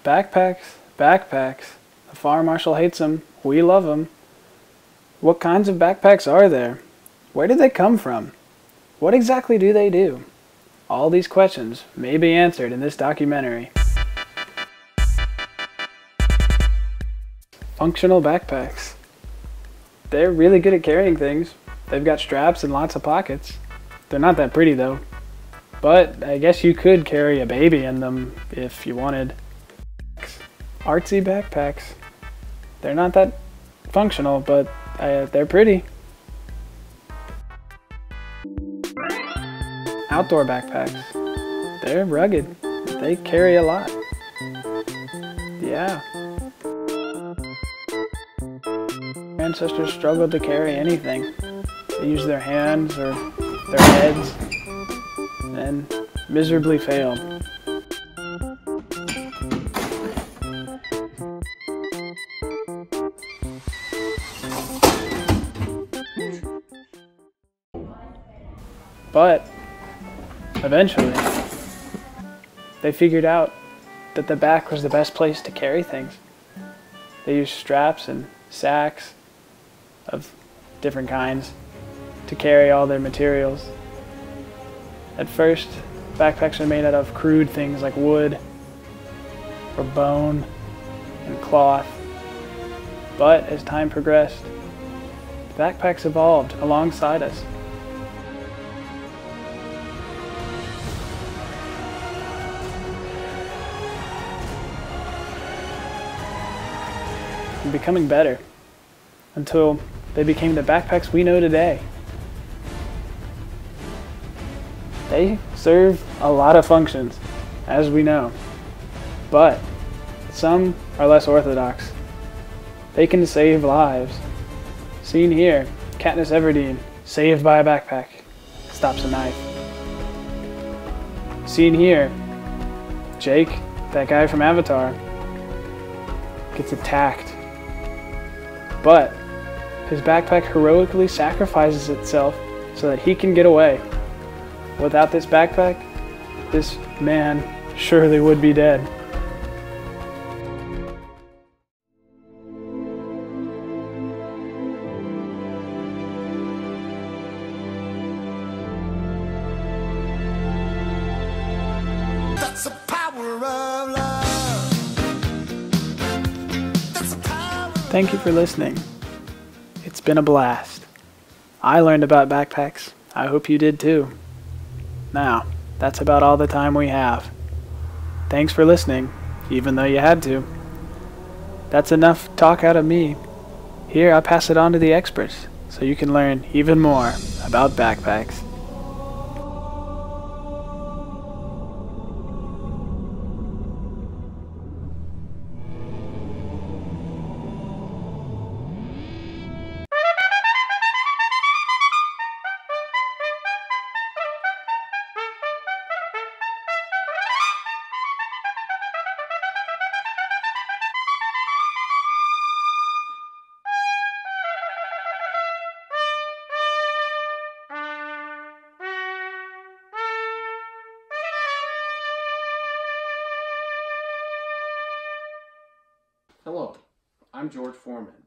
Backpacks, backpacks. The fire marshal hates them. We love them. What kinds of backpacks are there? Where did they come from? What exactly do they do? All these questions may be answered in this documentary. Functional backpacks. They're really good at carrying things. They've got straps and lots of pockets. They're not that pretty though. But I guess you could carry a baby in them if you wanted. Artsy backpacks. They're not that functional, but they're pretty. Outdoor backpacks. They're rugged. They carry a lot. Yeah. Ancestors struggled to carry anything. They used their hands or their heads and miserably failed. But eventually, they figured out that the back was the best place to carry things. They used straps and sacks of different kinds to carry all their materials. At first, backpacks were made out of crude things like wood or bone and cloth. But as time progressed, backpacks evolved alongside us. Becoming better until they became the backpacks we know today. They serve a lot of functions, as we know, but some are less orthodox. They can save lives. Seen here, Katniss Everdeen, saved by a backpack, stops a knife. Seen here, Jake, that guy from Avatar, gets attacked. But his backpack heroically sacrifices itself so that he can get away. Without this backpack, this man surely would be dead. That's the power of love. Thank you for listening. It's been a blast. I learned about backpacks. I hope you did too. Now, that's about all the time we have. Thanks for listening, even though you had to. That's enough talk out of me. Here, I pass it on to the experts, so you can learn even more about backpacks. Hello, I'm George Foreman.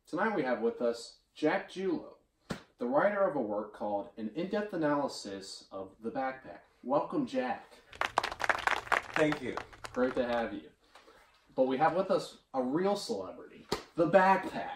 Tonight we have with us Jack Julo, the writer of a work called An In-Depth Analysis of the Backpack. Welcome, Jack. Thank you. Great to have you. But we have with us a real celebrity, the Backpack.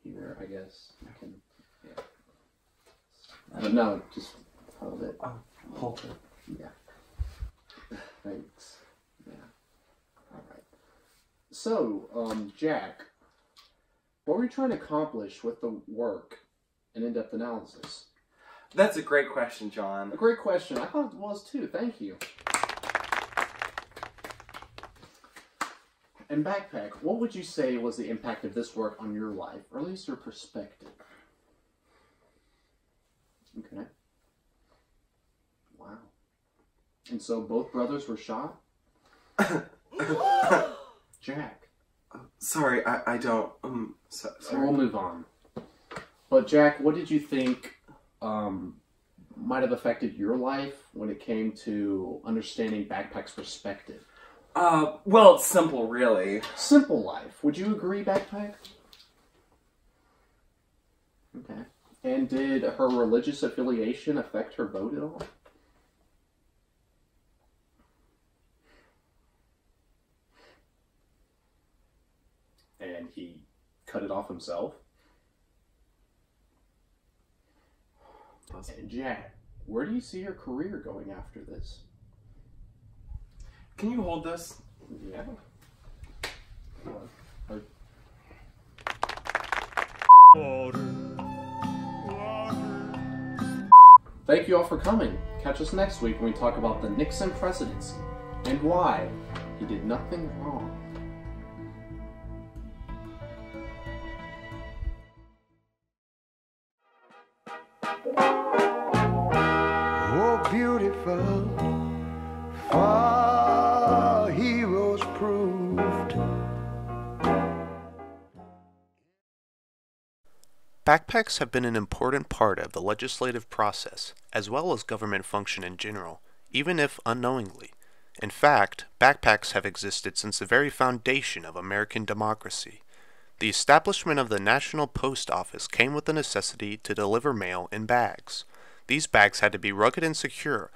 here, I guess. I can, yeah. But no, just hold it. Oh, hold it. Yeah. Thanks. Yeah. All right. So, Jack, what were you trying to accomplish with the work in in-depth analysis? That's a great question, John. A great question. I thought it was too. Thank you. And Backpack, what would you say was the impact of this work on your life, or at least your perspective? Okay. Wow. And so both brothers were shot? Jack. Sorry, I don't, sorry. We'll move on. But Jack, what did you think might have affected your life when it came to understanding Backpack's perspective? Well, it's simple, really. Simple life. Would you agree, Backpack? Okay. And did her religious affiliation affect her vote at all? And he cut it off himself? And Jack, where do you see your career going after this? Can you hold this? Yeah. Thank you all for coming. Catch us next week when we talk about the Nixon presidency and why he did nothing wrong. Oh, beautiful, far heroes proved. Backpacks have been an important part of the legislative process, as well as government function in general, even if unknowingly. In fact, backpacks have existed since the very foundation of American democracy. The establishment of the National Post Office came with the necessity to deliver mail in bags. These bags had to be rugged and secure,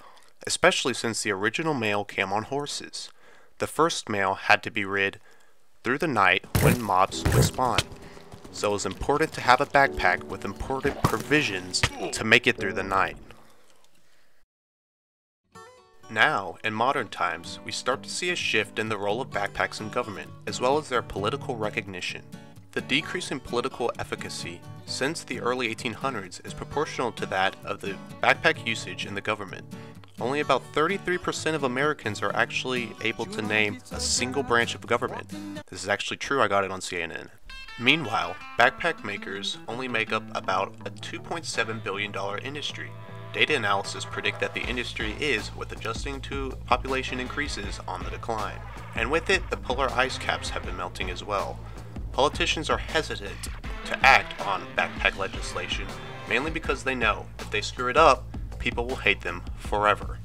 especially since the original mail came on horses. The first mail had to be rid through the night when mobs would spawn. So it was important to have a backpack with important provisions to make it through the night. Now, in modern times, we start to see a shift in the role of backpacks in government, as well as their political recognition. The decrease in political efficacy since the early 1800s is proportional to that of the backpack usage in the government. Only about 33% of Americans are actually able to name a single branch of government. This is actually true, I got it on CNN. Meanwhile, backpack makers only make up about a $2.7 billion industry. Data analysis predict that the industry is, with adjusting to population increases, on the decline. And with it, the polar ice caps have been melting as well. Politicians are hesitant to act on backpack legislation, mainly because they know if they screw it up, people will hate them forever.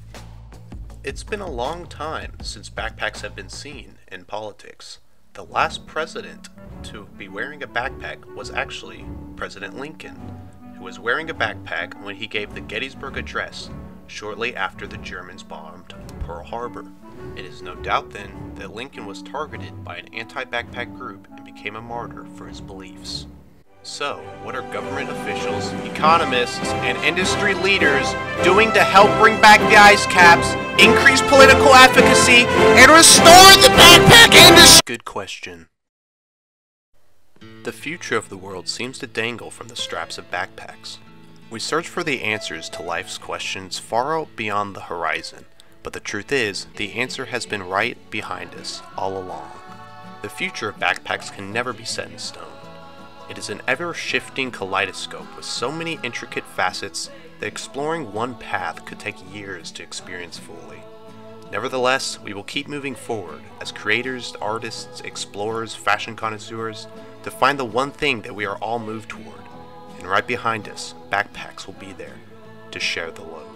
It's been a long time since backpacks have been seen in politics. The last president to be wearing a backpack was actually President Lincoln, who was wearing a backpack when he gave the Gettysburg Address shortly after the Germans bombed Pearl Harbor. It is no doubt then that Lincoln was targeted by an anti-backpack group and became a martyr for his beliefs. So, what are government officials, economists, and industry leaders doing to help bring back the ice caps, increase political efficacy, and restore the backpack industry? Good question. The future of the world seems to dangle from the straps of backpacks. We search for the answers to life's questions far out beyond the horizon, but the truth is, the answer has been right behind us all along. The future of backpacks can never be set in stone. It is an ever-shifting kaleidoscope with so many intricate facets that exploring one path could take years to experience fully. Nevertheless, we will keep moving forward as creators, artists, explorers, fashion connoisseurs to find the one thing that we are all moved toward. And right behind us, backpacks will be there to share the load.